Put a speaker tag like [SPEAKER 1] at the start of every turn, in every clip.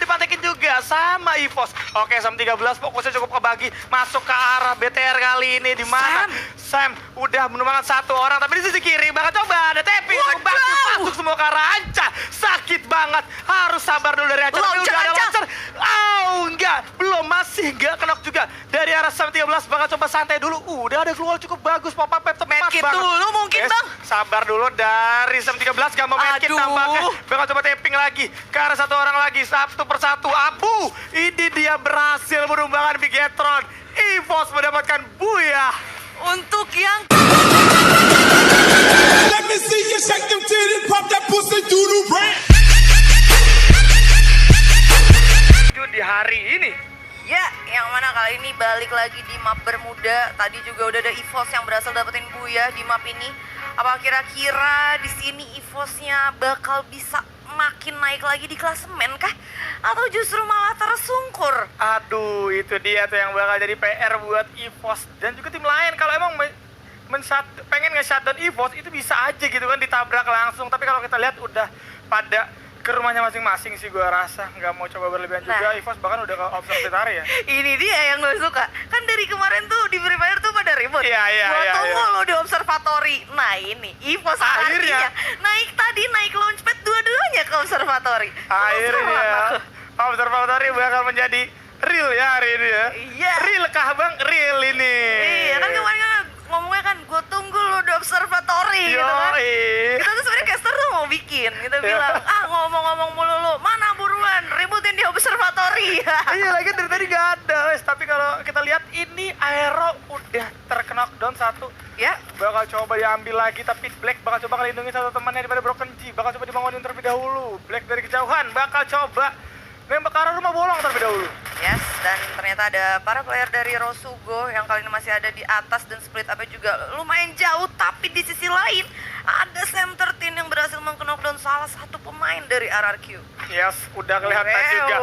[SPEAKER 1] dipantekin juga sama EVOS. Oke, Sam 13 fokusnya cukup kebagi masuk ke arah BTR kali ini di mana Sam udah menumbangkan satu orang, tapi di sisi kiri bakal coba ada tapping bagus masuk semua ke arah Anca. Sakit banget, harus sabar dulu dari Anca. Tapi udah ada launcher. Enggak, belum, masih enggak kenok juga dari arah Sam 13. Bakal coba santai dulu. Udah ada keluar cukup bagus, pop up tepat
[SPEAKER 2] medkit
[SPEAKER 1] banget.
[SPEAKER 2] dulu mungkin bang.
[SPEAKER 1] Sabar dulu dari Sam 13, gak mau medkit tampaknya. Bakal coba tapping lagi ke arah satu orang lagi, satu persatu. Abu, ini dia berhasil menumbangkan Bigetron. EVOS mendapatkan buyah.
[SPEAKER 2] Untuk yang
[SPEAKER 3] Let me see you shake them titties, pop that pussy, do the rap.
[SPEAKER 1] Di hari ini.
[SPEAKER 2] ya, yang mana kali ini balik lagi di map Bermuda. Tadi juga udah ada EVOS yang berhasil dapetin Buya di map ini. Apa kira-kira di sini EVOS-nya bakal bisa makin naik lagi di klasemen kah? Atau justru malah tersungkur?
[SPEAKER 1] Aduh, itu dia tuh yang bakal jadi PR buat EVOS dan juga tim lain. Kalau emang pengen nge-shutdown EVOS itu bisa aja gitu kan, ditabrak langsung. Tapi kalau kita lihat udah pada ke rumahnya masing-masing sih, gua rasa nggak mau coba berlebihan juga. EVOS bahkan udah ke observatory ya.
[SPEAKER 2] Ini dia yang gue suka. Kan dari kemarin tuh di Free Fire tuh pada ribut. Gua tunggu lo di observatory. Nah ini EVOS akhirnya naik launchpad dua-duanya ke observatory.
[SPEAKER 1] Akhirnya observatory bakal menjadi real ya hari ini ya.
[SPEAKER 2] Iya.
[SPEAKER 1] Real kah bang? Real ini.
[SPEAKER 2] Iya kan kemarin kan ngomongnya kan gue tunggu lo di observatory gitu kan. Kita tuh sebenarnya caster tuh mau bikin, kita bilang ngomong-ngomong mulu lo, mana buruan ributin di observatory.
[SPEAKER 1] Iya lagi dari tadi gak ada wes. Tapi kalau kita lihat ini Aero udah terkena knockdown satu.
[SPEAKER 2] Ya,
[SPEAKER 1] Bakal coba diambil lagi, tapi Black bakal coba ngelindungi satu temannya daripada Broken G. Bakal coba dibangunin terlebih dahulu. Black dari kejauhan bakal coba nembak ke arah rumah bolong terlebih dahulu.
[SPEAKER 2] yes, dan ternyata ada para player dari Rosugo yang kali ini masih ada di atas dan split up juga lumayan jauh. Tapi di sisi lain ada Sam 13 yang berhasil meng-knockdown salah satu pemain dari RRQ.
[SPEAKER 1] Yes, udah kelihatan juga.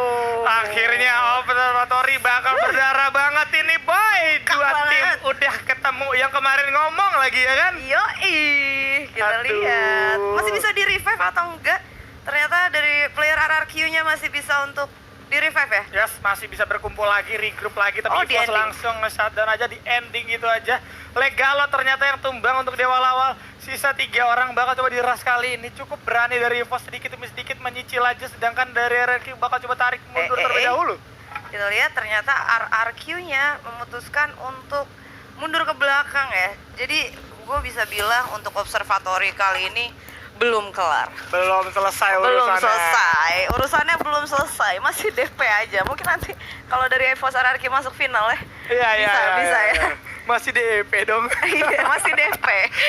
[SPEAKER 1] Akhirnya observatory bakal berdarah banget ini boy. Dua tim udah ketemu yang kemarin ngomong lagi ya kan?
[SPEAKER 2] Yoi, kita lihat masih bisa di revive atau enggak. Ternyata dari player RRQ-nya masih bisa untuk di revive ya?
[SPEAKER 1] Yes, masih bisa berkumpul lagi, regroup lagi, tapi
[SPEAKER 2] Oh,
[SPEAKER 1] EVOS langsung nge-shutdown aja di ending gitu aja. Legalo ternyata yang tumbang untuk di awal-awal. Sisa 3 orang bakal coba diras kali ini. Cukup berani dari EVOS sedikit demi sedikit menyicil aja, sedangkan dari RRQ bakal coba tarik mundur terlebih dahulu.
[SPEAKER 2] Kita lihat ternyata RRQ-nya memutuskan untuk mundur ke belakang ya. Jadi gue bisa bilang untuk observatory kali ini belum kelar.
[SPEAKER 1] Belum selesai urusannya.
[SPEAKER 2] Belum selesai. Urusannya belum selesai. Masih DP aja. Mungkin nanti kalau dari EVOS RRQ masuk final ya.
[SPEAKER 1] Iya.
[SPEAKER 2] Bisa ya.
[SPEAKER 1] Masih DP dong.
[SPEAKER 2] Iya, masih DP.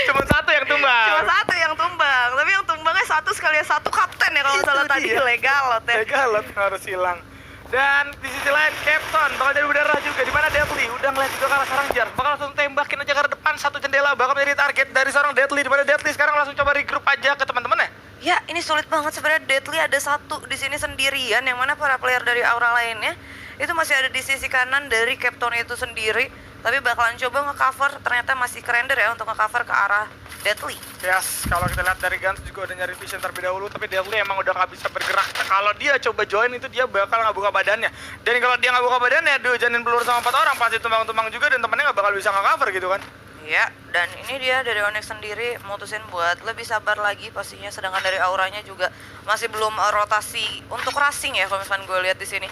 [SPEAKER 1] Cuma satu yang tumbang.
[SPEAKER 2] Cuma satu yang tumbang. Tapi yang tumbangnya satu sekali satu kapten ya kalau
[SPEAKER 1] Itu
[SPEAKER 2] salah tadi
[SPEAKER 1] dia.
[SPEAKER 2] Legalot ya.
[SPEAKER 1] Legalot harus hilang. Dan di sisi lain Captain bakal jadi berdarah juga. Dimana Deadly udah ngeliat juga ke arah sarang Jar. Bakal langsung tembakin aja ke depan satu jendela. Bakal menjadi target dari seorang Deadly. Dimana Deadly sekarang langsung coba regroup aja ke teman-temannya.
[SPEAKER 2] Ya, ini sulit banget sebenarnya. Deadly ada satu di sini sendirian, yang mana para player dari Aura lainnya itu masih ada di sisi kanan dari Captain itu sendiri. Tapi bakalan coba nge-cover, ternyata masih kerender ya untuk nge-cover ke arah Deadly.
[SPEAKER 1] Yes, kalau kita lihat dari Guns juga udah nyari vision terlebih dahulu. Tapi Deadly emang udah gak bisa bergerak. Kalau dia coba join itu dia bakal gak buka badannya. Dan kalau dia gak buka badannya, dihujanin peluru sama 4 orang, pasti tumbang-tumbang juga dan temennya gak bakal bisa nge-cover gitu kan.
[SPEAKER 2] Ya, dan ini dia dari Onyx sendiri mutusin buat lebih sabar lagi pastinya. Sedangkan dari Auranya juga masih belum rotasi untuk racing ya kalau misalkan gue lihat di sini.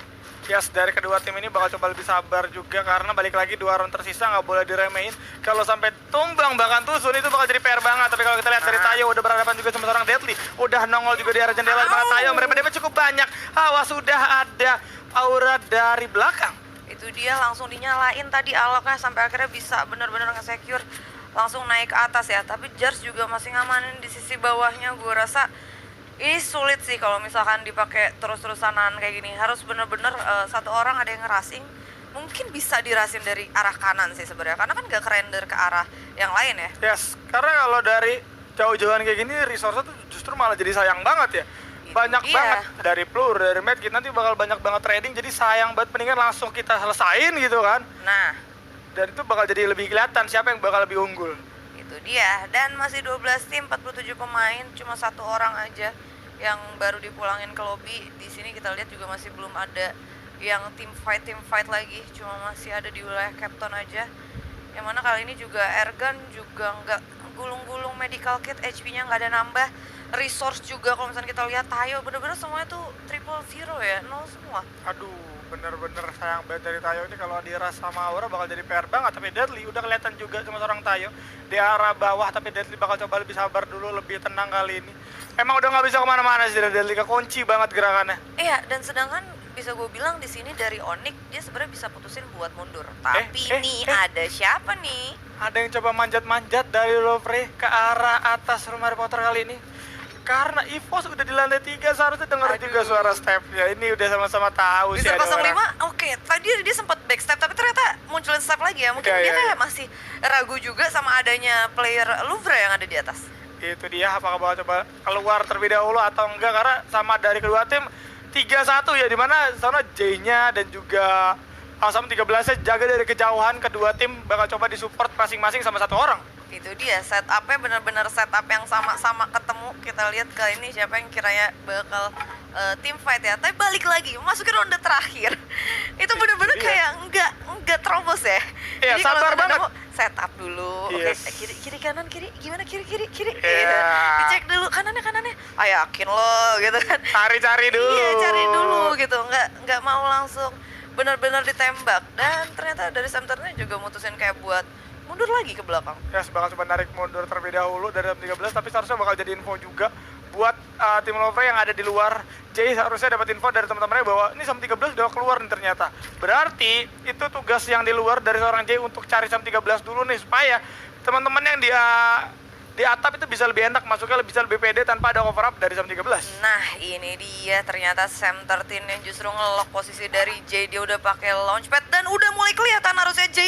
[SPEAKER 1] Yes, dari kedua tim ini bakal coba lebih sabar juga karena balik lagi 2 round tersisa nggak boleh diremehin. Kalau sampai tumbang bahkan tusun itu bakal jadi PR banget. Tapi kalau kita lihat dari Tayo udah berhadapan juga sama seorang Deadly, udah nongol juga di arah jendela. Di mana Tayo mereka cukup banyak. Awas sudah ada Aura dari belakang.
[SPEAKER 2] Itu dia langsung dinyalain tadi aloknya sampai akhirnya bisa benar-benar nge-secure langsung naik ke atas ya. Tapi Jars juga masih ngamanin di sisi bawahnya. Gue rasa ini sulit sih kalau misalkan dipakai terus-terusanan kayak gini. Harus bener-bener satu orang ada yang ngerasing. Mungkin bisa dirasin dari arah kanan sih sebenarnya. Karena kan gak kerender ke arah yang lain ya.
[SPEAKER 1] Yes, karena kalau dari jauh-jauhan kayak gini resource tuh justru malah jadi sayang banget ya. Banyak banget dari peluru, dari medkit, nanti bakal banyak banget trading. Jadi sayang banget, mendingan langsung kita selesain gitu kan.
[SPEAKER 2] Nah,
[SPEAKER 1] dan itu bakal jadi lebih kelihatan siapa yang bakal lebih unggul.
[SPEAKER 2] itu dia. Dan masih 12 tim, 47 pemain, cuma 1 orang aja yang baru dipulangin ke lobby. Di sini kita lihat juga masih belum ada yang team fight lagi, cuma masih ada di wilayah Captain aja. Yang mana kali ini juga airgun juga nggak gulung-gulung medical kit, HP-nya nggak ada nambah. Resource juga kalau misalnya kita lihat Tayo bener-bener semuanya tuh 0 ya, 0 semua.
[SPEAKER 1] Aduh, bener-bener sayang banget dari Tayo ini. Kalau di Ras sama Aura bakal jadi PR banget. Tapi Deadly udah kelihatan juga sama seorang Tayo di arah bawah. Tapi Deadly bakal coba lebih sabar dulu, lebih tenang kali ini. Emang udah nggak bisa kemana-mana sih dari Deadly, kekunci banget gerakannya.
[SPEAKER 2] Iya, dan sedangkan bisa gue bilang di sini dari Onyx dia sebenarnya bisa putusin buat mundur. Tapi ada siapa nih?
[SPEAKER 1] Ada yang coba manjat-manjat dari Lovre ke arah atas rumah reporter kali ini. Karena EVOS udah di lantai 3, seharusnya denger juga suara stepnya. Ini udah sama-sama tahu sih
[SPEAKER 2] Mister
[SPEAKER 1] ada
[SPEAKER 2] 05,
[SPEAKER 1] orang.
[SPEAKER 2] oke, tadi dia sempat backstep tapi ternyata munculin step lagi ya. Mungkin dia kayak masih ragu juga sama adanya player Louvre yang ada di atas.
[SPEAKER 1] Itu dia, apakah bakal coba keluar terlebih dahulu atau enggak, karena sama dari kedua tim 3-1 ya, dimana sana J-nya dan juga Asam 13-nya jaga dari kejauhan. Kedua tim bakal coba disupport masing-masing sama satu orang.
[SPEAKER 2] Itu dia, setupnya benar-benar setup yang sama-sama ketemu. Kita lihat kali ini siapa yang kiranya bakal team fight ya. Tapi balik lagi, masukin ronde terakhir. Itu benar-benar kayak enggak terobos ya.
[SPEAKER 1] Iya,
[SPEAKER 2] Jadi kalau
[SPEAKER 1] sabar
[SPEAKER 2] misalnya
[SPEAKER 1] banget.
[SPEAKER 2] mau setup dulu.
[SPEAKER 1] Yes.
[SPEAKER 2] Oke, kiri kanan kiri, gimana kiri.
[SPEAKER 1] Iya.
[SPEAKER 2] Gitu. Dicek dulu kanannya. Ah yakin lo gitu kan.
[SPEAKER 1] Cari-cari dulu.
[SPEAKER 2] Iya, cari dulu gitu. Enggak mau langsung benar-benar ditembak. Dan ternyata dari centernya juga mutusin kayak buat mundur lagi ke belakang.
[SPEAKER 1] Ya, bakal coba narik mundur terlebih dahulu dari tim 13, tapi seharusnya bakal jadi info juga buat tim Lovre yang ada di luar. J seharusnya dapat info dari teman-temannya bahwa ini Sam 13 udah keluar nih ternyata. Berarti itu tugas yang di luar dari seorang J untuk cari Sam 13 dulu nih, supaya teman-teman yang di atap itu bisa lebih enak masuknya, bisa lebih pede tanpa ada cover up dari Sam 13.
[SPEAKER 2] Nah, ini dia ternyata Sam 13 yang justru ngelock posisi dari J. Dia udah pakai launchpad dan udah mulai kelihatan harusnya J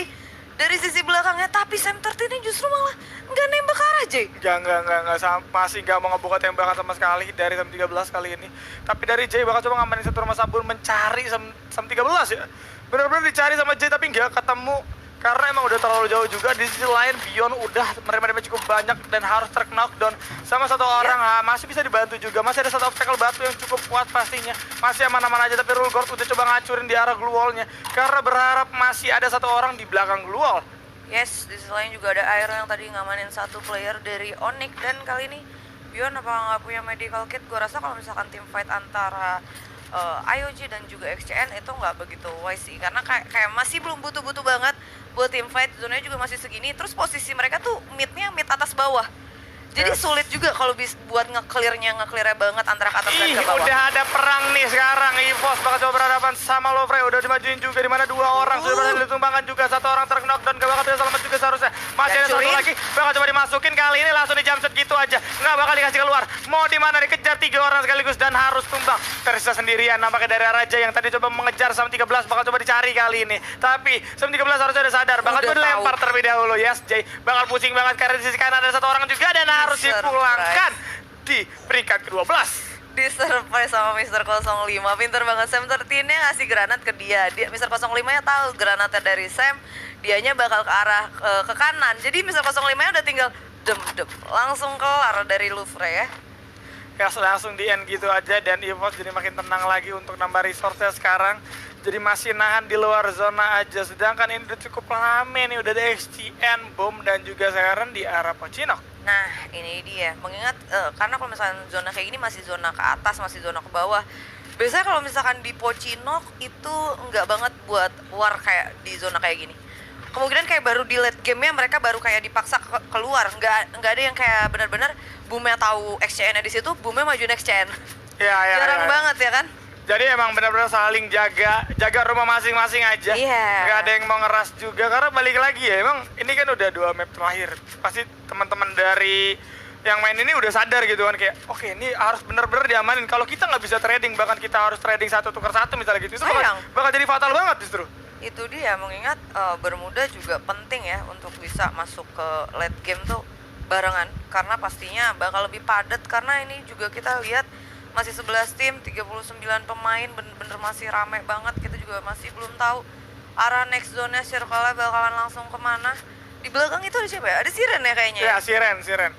[SPEAKER 2] dari sisi belakangnya, tapi Sam 13 ini justru malah nggak nembak ke arah J.
[SPEAKER 1] Masih nggak mau ngebuka tembakan sama sekali dari Sam 13 kali ini. Tapi dari J bakal coba ngamanin satu rumah sabun, mencari Sam 13 ya. Benar-benar dicari sama J tapi nggak ketemu. Karena emang udah terlalu jauh juga. Di sisi lain Beyond udah menerima cukup banyak dan harus terknockdown sama satu orang. Masih bisa dibantu juga, masih ada satu obstacle batu yang cukup kuat pastinya. Masih aman-aman aja, tapi Rulgord udah coba ngacurin di arah glue wall-nya karena berharap masih ada satu orang di belakang glue wall.
[SPEAKER 2] Yes, di sisi lain juga ada Aero yang tadi ngamanin satu player dari Onyx. Dan kali ini Beyond apa nggak punya medical kit? Gue rasa kalau misalkan team fight antara IOG dan juga XCN itu nggak begitu wise sih, karena kayak masih belum butuh-butuh banget buat team fight. Zonanya juga masih segini, terus posisi mereka tuh mid-nya mid atas bawah. Jadi sulit juga kalau buat nge-clearnya banget antara ke atas dan ke bawah.
[SPEAKER 1] Udah ada perang nih sekarang. EVOS bakal coba berhadapan sama Lovre. Udah dimajuin juga, di mana dua orang sudah berhasil ditumbangkan juga. Satu orang terknockdown, gak bakal selamat juga seharusnya. Masih ada satu lagi, bakal coba dimasukin. Kali ini langsung di jumpshot gitu aja, nggak bakal dikasih keluar. Mau di mana dikejar 3 orang sekaligus dan harus tumbang. Tersisa sendirian nampaknya dari Raja yang tadi coba mengejar Sam 13, bakal coba dicari kali ini. Tapi Sam 13 harusnya udah sadar, bakal coba dilempar terlebih dahulu. Yes, Jay bakal pusing banget karena di sisi kanan ada satu orang juga dan harus dipulangkan di peringkat ke-12.
[SPEAKER 2] Di surprise sama Mister 05, pinter banget Sam 13-nya ngasih granat ke dia. Mister 05-nya tahu granatnya dari Sam, dianya bakal ke arah ke kanan. Jadi Mister 05-nya udah tinggal dem langsung kelar dari Louvre ya.
[SPEAKER 1] Ya, langsung di end gitu aja dan EVOS jadi makin tenang lagi untuk nambah resource-nya sekarang. Jadi masih nahan di luar zona aja. Sedangkan ini udah cukup rame nih, udah ada XTN, Bom dan juga Siren di arah Pochinok.
[SPEAKER 2] Nah, ini dia. Mengingat karena kalau misalkan zona kayak gini masih zona ke atas, masih zona ke bawah. Biasanya kalau misalkan di Pochinok itu enggak banget buat war kayak di zona kayak gini. Kemungkinan kayak baru di late game-nya mereka baru kayak dipaksa keluar. Enggak ada yang kayak benar-benar Boomnya tahu XCN-nya di situ, Boomnya majuin XCN. Jarang banget ya kan?
[SPEAKER 1] Jadi emang benar-benar saling jaga rumah masing-masing aja. Nggak ada yang mau ngeras juga, karena balik lagi ya, emang ini kan udah 2 map terakhir. Pasti teman-teman dari yang main ini udah sadar gitu kan, kayak oke, ini harus benar-benar diamanin. Kalau kita nggak bisa trading, bahkan kita harus trading 1 tukar 1 misalnya gitu, itu bakal jadi fatal banget justru.
[SPEAKER 2] Itu dia, mengingat Bermuda juga penting ya untuk bisa masuk ke late game tuh barengan, karena pastinya bakal lebih padat. Karena ini juga kita lihat masih 11 tim, 39 pemain, bener-bener masih rame banget. Kita juga masih belum tahu arah next zone-nya, circle-nya bakalan langsung kemana. Di belakang itu ada siapa ya? Ada Siren ya kayaknya?
[SPEAKER 1] Ya, Siren.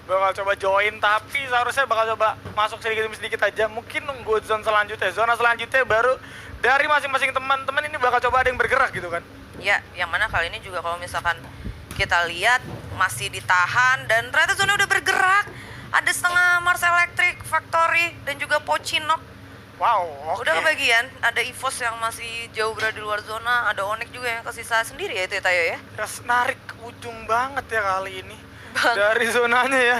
[SPEAKER 1] bakal coba join, tapi seharusnya bakal coba masuk sedikit demi sedikit aja. Mungkin nunggu zona selanjutnya baru dari masing-masing teman-teman ini bakal coba ada yang bergerak gitu kan.
[SPEAKER 2] Ya, yang mana kali ini juga kalau misalkan kita lihat masih ditahan dan ternyata zona udah bergerak. Ada setengah Mars Electric, Factory, dan juga Pochinok.
[SPEAKER 1] Wow, oke.
[SPEAKER 2] Udah kebagian, ada EVOS yang masih jauh berada di luar zona, ada Onyx juga yang kesisa sendiri ya itu ya Tayo ya?
[SPEAKER 1] Yes, narik ke ujung banget ya kali ini.
[SPEAKER 2] Bang.
[SPEAKER 1] Dari zonanya ya.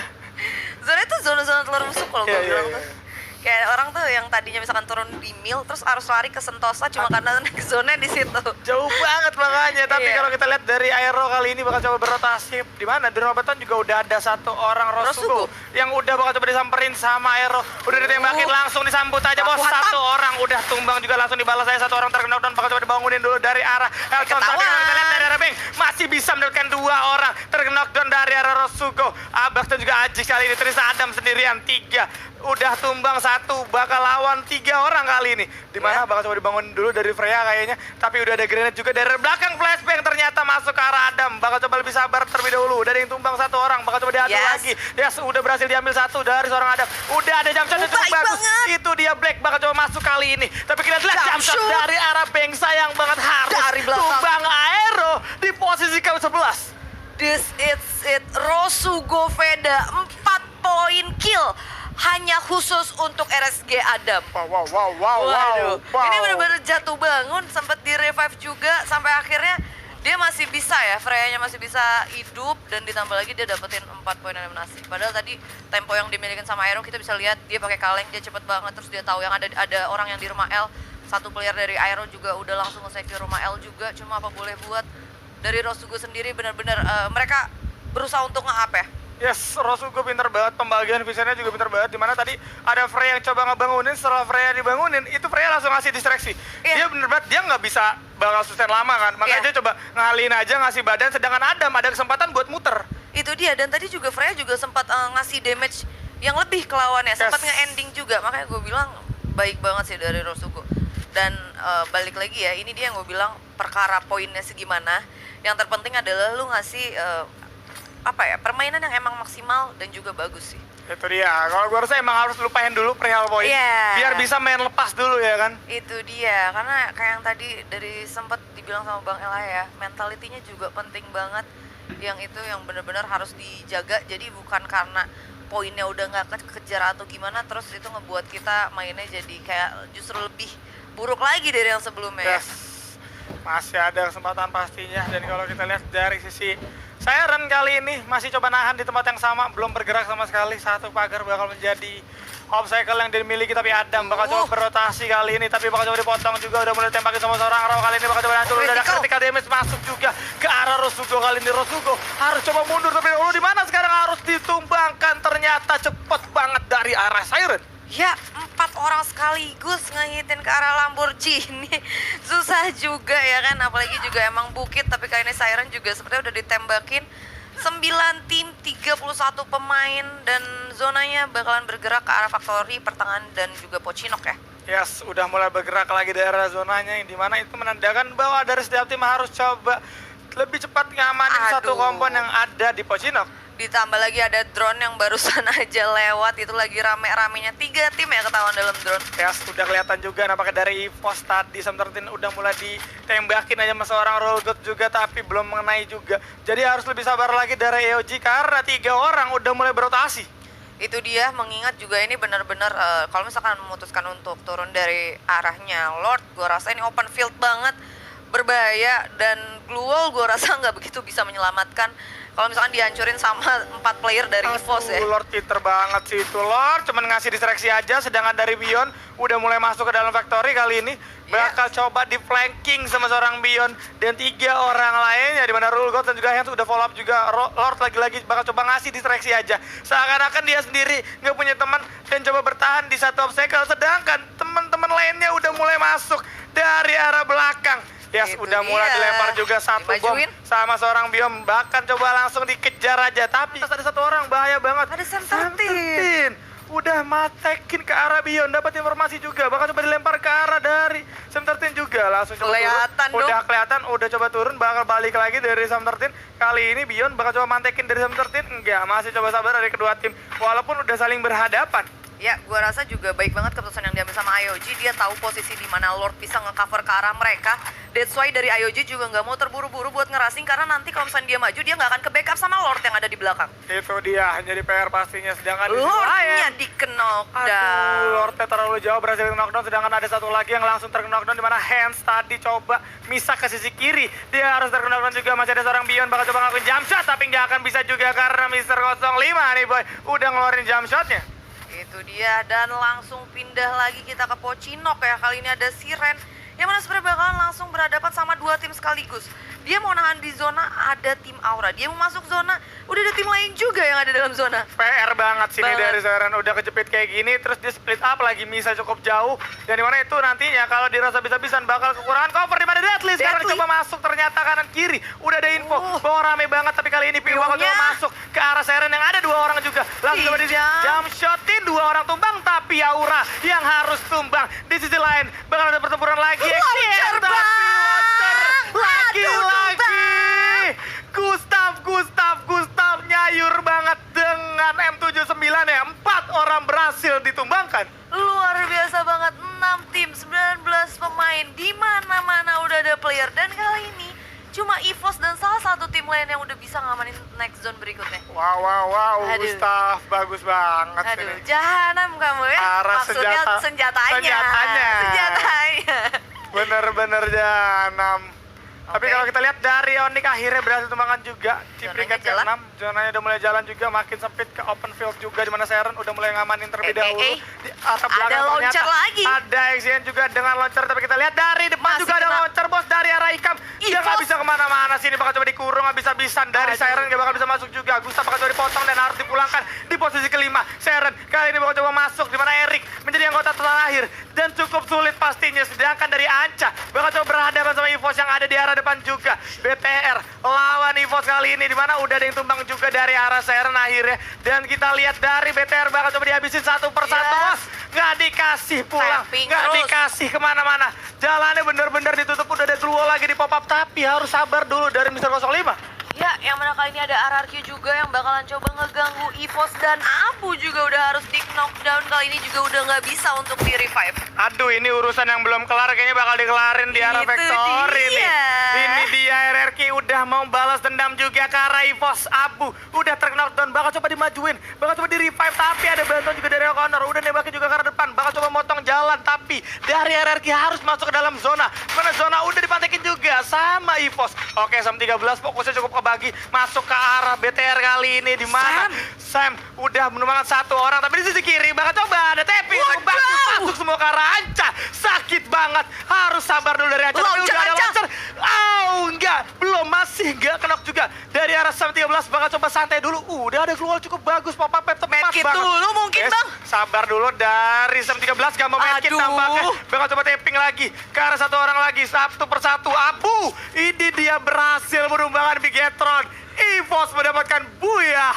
[SPEAKER 2] Zona itu zona-zona telur busuk kalau gue
[SPEAKER 1] Iya, iya,
[SPEAKER 2] bilang
[SPEAKER 1] iya.
[SPEAKER 2] tuh. Kayak orang tuh yang tadinya misalkan turun di mil terus harus lari ke Sentosa cuma karena naik zona di situ.
[SPEAKER 1] Jauh banget makanya, tapi
[SPEAKER 2] Iya.
[SPEAKER 1] kalau kita lihat dari Aero kali ini bakal coba berotasi. Di mana? Di Roberton juga udah ada satu orang Rosugo yang udah bakal coba disamperin sama Aero. Udah ditembakin langsung disambut aja bos.
[SPEAKER 2] Baku hantam.
[SPEAKER 1] Satu orang udah tumbang juga langsung dibalas saya. Satu orang terkena dan bakal coba dibangunin dulu dari arah Elton. Tapi
[SPEAKER 2] Ketahuan.
[SPEAKER 1] kalau kita lihat dari arah Beng masih bisa mendapatkan dua orang terkena down dari arah Rosugo. Abax dan juga Ajik kali ini. Terisa Adam sendirian 3. Udah tumbang 1, bakal lawan 3 orang kali ini. Dimana bakal coba dibangun dulu dari Freya kayaknya. Tapi udah ada grenade juga dari belakang flashbang ternyata masuk ke arah Adam. Bakal coba lebih sabar terlebih dahulu. Udah ada yang tumbang 1 orang, bakal coba diadu
[SPEAKER 2] Yes.
[SPEAKER 1] lagi. Yes, udah berhasil diambil 1 dari seorang Adam. Udah ada jump shot yang cukup
[SPEAKER 2] Baik
[SPEAKER 1] bagus.
[SPEAKER 2] banget.
[SPEAKER 1] Itu dia Black bakal coba masuk kali ini. Tapi kita lihat jump
[SPEAKER 2] Jump
[SPEAKER 1] shot
[SPEAKER 2] shoot.
[SPEAKER 1] dari arah Beng sayang banget harus
[SPEAKER 2] Dari belakang.
[SPEAKER 1] tumbang Aero di posisi ke-11.
[SPEAKER 2] This is it, Rosugo Veda 4 poin kill hanya khusus untuk RSG Adam. Waduh, ini benar-benar jatuh bangun, sempat di revive juga sampai akhirnya dia masih bisa ya, Freya-nya masih bisa hidup dan ditambah lagi dia dapetin 4 poin eliminasi. Padahal tadi tempo yang dimiliki sama Aero kita bisa lihat dia pakai kaleng, dia cepet banget, terus dia tahu yang ada orang yang di rumah L. Satu player dari Aero juga udah langsung nge-secure rumah L juga, cuma apa boleh buat dari Rosugo sendiri benar-benar mereka berusaha untuk nge-up ya.
[SPEAKER 1] Yes, Rosugo pinter banget, pembagian visionnya juga pinter banget. Dimana tadi ada Freya yang coba ngebangunin, setelah Freya dibangunin, itu Freya langsung ngasih distraksi.
[SPEAKER 2] Iya.
[SPEAKER 1] Dia bener banget, dia nggak bisa bakal sustain lama kan. Makanya
[SPEAKER 2] Iya.
[SPEAKER 1] dia coba ngalihin aja, ngasih badan, sedangkan Adam ada kesempatan buat muter.
[SPEAKER 2] Itu dia, dan tadi juga Freya juga sempat ngasih damage yang lebih ke lawannya, sempat
[SPEAKER 1] Yes.
[SPEAKER 2] nge-ending juga. Makanya gue bilang baik banget sih dari Rosugo. Dan balik lagi ya, ini dia yang gue bilang perkara poinnya segimana. Yang terpenting adalah lu ngasih permainan yang emang maksimal dan juga bagus sih.
[SPEAKER 1] Itu dia, kalau gue rasa emang harus lupain dulu perihal poin.
[SPEAKER 2] Iya.
[SPEAKER 1] Biar bisa main lepas dulu ya kan.
[SPEAKER 2] Itu dia, karena kayak yang tadi dari sempat dibilang sama Bang Ella ya, mentalitinya juga penting banget. Yang itu yang benar-benar harus dijaga, jadi bukan karena poinnya udah nggak kejar atau gimana, terus itu ngebuat kita mainnya jadi kayak justru lebih buruk lagi dari yang sebelumnya ya.
[SPEAKER 1] Yes, masih ada kesempatan pastinya. Dan kalau kita lihat dari sisi Siren kali ini masih coba nahan di tempat yang sama, belum bergerak sama sekali. Satu pagar bakal menjadi obstacle yang dimiliki, tapi Adam bakal coba berotasi kali ini, tapi bakal coba dipotong juga. Udah mulai tembakin sama seorang Raw kali ini, bakal coba hancur. Udah ada critical damage masuk juga ke arah Rosugo kali ini. Rosugo harus coba mundur terlebih dahulu. Di mana sekarang harus ditumbangkan, ternyata cepet banget dari arah Siren.
[SPEAKER 2] Ya, 4 orang sekaligus ngehitin ke arah Lamborghini. Susah juga ya kan, apalagi juga emang bukit, tapi kali ini Siren juga sepertinya udah ditembakin. 9 tim, 31 pemain, dan zonanya bakalan bergerak ke arah Factory, pertengahan, dan juga Pochinok ya.
[SPEAKER 1] Yes, udah mulai bergerak lagi daerah zonanya, yang dimana itu menandakan bahwa dari setiap tim harus coba lebih cepat ngamanin satu
[SPEAKER 2] Aduh.
[SPEAKER 1] kompon yang ada di Pochinok.
[SPEAKER 2] Ditambah lagi ada drone yang barusan aja lewat, itu lagi rame-ramenya 3 tim ya ketahuan dalam drone.
[SPEAKER 1] Yes, udah kelihatan juga nampaknya dari EVOS tadi Sam13 udah mulai ditembakin aja sama seorang Rollgood juga, tapi belum mengenai juga. Jadi harus lebih sabar lagi dari EOG karena 3 orang udah mulai berotasi.
[SPEAKER 2] Itu dia, mengingat juga ini benar-benar kalau misalkan memutuskan untuk turun dari arahnya Lord, gue rasa ini open field banget, berbahaya, dan Glue Wall gue rasa nggak begitu bisa menyelamatkan kalau misalkan dihancurin sama 4 player dari EVOS ya.
[SPEAKER 1] Lord pinter banget sih itu Lord, cuman ngasih distraksi aja, sedangkan dari Beyond udah mulai masuk ke dalam factory kali ini. Bakal coba di flanking sama seorang Beyond dan 3 orang lainnya, di mana Rulgot dan juga Hans udah follow up juga. Lord lagi-lagi bakal coba ngasih distraksi aja, seakan-akan dia sendiri nggak punya teman dan coba bertahan di satu obstacle, sedangkan teman-teman lainnya udah mulai masuk dari arah belakang. Yes,
[SPEAKER 2] Itu
[SPEAKER 1] udah mulai
[SPEAKER 2] dia.
[SPEAKER 1] dilempar juga satu bom
[SPEAKER 2] Dimajuin.
[SPEAKER 1] sama seorang Biom, bahkan coba langsung dikejar aja, tapi ada satu orang bahaya banget.
[SPEAKER 2] Ada Sam13.
[SPEAKER 1] udah matekin ke arah Beyond, dapat informasi juga, bakal coba dilempar ke arah dari Sam 13 juga, langsung coba
[SPEAKER 2] Kelihatan
[SPEAKER 1] turun. Udah kelihatan, udah coba turun, bakal balik lagi dari Sam 13. Kali ini Beyond bakal coba mantekin dari Sam 13, enggak, masih coba sabar dari kedua tim, walaupun udah saling berhadapan.
[SPEAKER 2] Ya, gua rasa juga baik banget keputusan yang diambil sama IOG. Dia tahu posisi di mana Lord bisa nge-cover ke arah mereka. That's why dari IOG juga nggak mau terburu-buru buat ngerasing, karena nanti kalau misalnya dia maju, dia nggak akan ke-backup sama Lord yang ada di belakang.
[SPEAKER 1] Itu dia, jadi PR pastinya, sedangkan di sisi
[SPEAKER 2] Lordnya
[SPEAKER 1] lain,
[SPEAKER 2] di knockdown.
[SPEAKER 1] aduh, Lordnya terlalu jauh berhasil knockdown, sedangkan ada satu lagi yang langsung terknockdown di mana Hands tadi coba misah ke sisi kiri. Dia harus terknockdown juga, masih ada seorang Beyond bakal coba ngelakuin jump shot, tapi nggak akan bisa juga karena Mr. 05 nih boy, udah ngeluarin jump shotnya.
[SPEAKER 2] Itu dia, dan langsung pindah lagi kita ke Pochinok ya. Kali ini ada Siren, yang mana sebenarnya bakalan langsung berhadapan sama dua tim sekaligus. Dia mau nahan di zona, ada tim Aura. Dia mau masuk zona, udah ada tim lain juga yang ada dalam zona.
[SPEAKER 1] PR banget sini
[SPEAKER 2] Banget.
[SPEAKER 1] dari Siren, udah kejepit kayak gini, terus dia split up lagi, Misa cukup jauh. Dan dimana itu nantinya kalau dirasa bisa-bisan bakal kekurangan cover di mana Deadly. Sekarang
[SPEAKER 2] Deadly.
[SPEAKER 1] coba masuk, ternyata kanan kiri. Udah ada info, bahwa rame banget, tapi kali ini Piu bakal
[SPEAKER 2] Piunya.
[SPEAKER 1] coba masuk ke arah Siren yang ada dua orang juga. Langsung coba di
[SPEAKER 2] Iya.
[SPEAKER 1] jump shotin, dua orang tumbang, tapi Aura yang harus tumbang. Di sisi lain, bakal ada pertempuran lagi.
[SPEAKER 2] Launcher,
[SPEAKER 1] Tapi
[SPEAKER 2] Bang!
[SPEAKER 1] lagi-lagi. Gustav nyayur banget dengan M79 ya. 4 orang berhasil ditumbangkan.
[SPEAKER 2] Luar biasa banget, 6 tim, 19 pemain, di mana-mana udah ada player. Dan kali ini cuma EVOS dan salah satu tim lain yang udah bisa ngamanin next zone berikutnya.
[SPEAKER 1] Wow,
[SPEAKER 2] Aduh.
[SPEAKER 1] Gustav bagus banget
[SPEAKER 2] Aduh,
[SPEAKER 1] ini.
[SPEAKER 2] jahanam kamu ya.
[SPEAKER 1] Arah
[SPEAKER 2] Maksudnya senjatanya. Senjatanya.
[SPEAKER 1] Bener-bener jahanam. Tapi
[SPEAKER 2] Oke.
[SPEAKER 1] kalau kita lihat dari Onyx akhirnya berhasil tumbangkan juga di
[SPEAKER 2] Zonanya
[SPEAKER 1] peringkat
[SPEAKER 2] jalan.
[SPEAKER 1] ke-6. Zonanya udah mulai jalan juga, makin sempit ke open field juga, di mana Siren udah mulai ngamanin terlebih dahulu. Di arah belakang
[SPEAKER 2] Ada launcher
[SPEAKER 1] ternyata
[SPEAKER 2] lagi.
[SPEAKER 1] Ada Exien juga dengan launcher, tapi kita lihat dari depan
[SPEAKER 2] Masih
[SPEAKER 1] juga ada
[SPEAKER 2] kena.
[SPEAKER 1] launcher bos dari arah Ikam. Dia nggak
[SPEAKER 2] EVOS.
[SPEAKER 1] bisa kemana-mana sini, bakal coba dikurung habis-habisan. Dari
[SPEAKER 2] Aduh.
[SPEAKER 1] Siren nggak bakal bisa masuk juga. Gustav bakal coba dipotong dan harus dipulangkan di posisi kelima. Siren kali ini bakal coba masuk, di mana Erik menjadi anggota terakhir dan cukup sulit pastinya. Sedangkan dari Anca bakal coba berhadapan sama EVOS yang ada di arah depan juga. BTR lawan EVOS kali ini, di mana udah ada yang tumbang juga dari arah Siren akhirnya. Dan kita lihat dari BTR bakal coba dihabisin satu persatu
[SPEAKER 2] Yes.
[SPEAKER 1] bos. Nggak dikasih pulang,
[SPEAKER 2] Tapping
[SPEAKER 1] nggak
[SPEAKER 2] terus.
[SPEAKER 1] dikasih kemana-mana. Jalannya bener-bener ditutup, udah ada Gluo lagi di pop up, tapi harus sabar dulu dari Mr. 05.
[SPEAKER 2] Ya, yang mana kali ini ada RRQ juga yang bakalan coba ngeganggu EVOS, dan Abu juga udah harus di knockdown. Kali ini juga udah nggak bisa untuk di revive.
[SPEAKER 1] Aduh, ini urusan yang belum kelar, kayaknya bakal dikelarin di arah
[SPEAKER 2] Itu
[SPEAKER 1] Factory nih.
[SPEAKER 2] dia.
[SPEAKER 1] Ini dia RRQ udah mau balas dendam juga ke arah EVOS. Abu udah terknockdown, bakal coba dimajuin, bakal coba di revive, tapi ada bantuan juga dari O'Connor. Udah nembakin juga ke arah depan, bakal coba motong jalan, tapi dari RRQ harus masuk ke dalam zona. Mana zona udah dipantekin juga sama EVOS. Oke, Sam 13 fokusnya cukup kebagi, masuk ke arah BTR kali ini, di mana Sam udah menumbangkan satu orang, tapi di sisi kiri bakal coba ada tapping.
[SPEAKER 2] Waduh.
[SPEAKER 1] Bagus, masuk semua ke arah Anca. Sakit banget, harus sabar dulu dari Anca. Tapi
[SPEAKER 2] Launcher,
[SPEAKER 1] udah ada
[SPEAKER 2] Anca.
[SPEAKER 1] launcher. Enggak, belum, masih enggak kenok juga. Dari arah Sam 13 bakal coba santai dulu. Udah ada keluar cukup bagus, pop up tepat
[SPEAKER 2] Medkit
[SPEAKER 1] banget.
[SPEAKER 2] dulu mungkin,
[SPEAKER 1] Yes,
[SPEAKER 2] Bang.
[SPEAKER 1] sabar dulu dari Sam 13, gak mau medkit
[SPEAKER 2] Aduh.
[SPEAKER 1] tampaknya. Bakal coba tapping lagi ke arah satu orang lagi, satu persatu. Abu, ini dia berhasil menumbangkan Bigetron. EVOS mendapatkan buyah.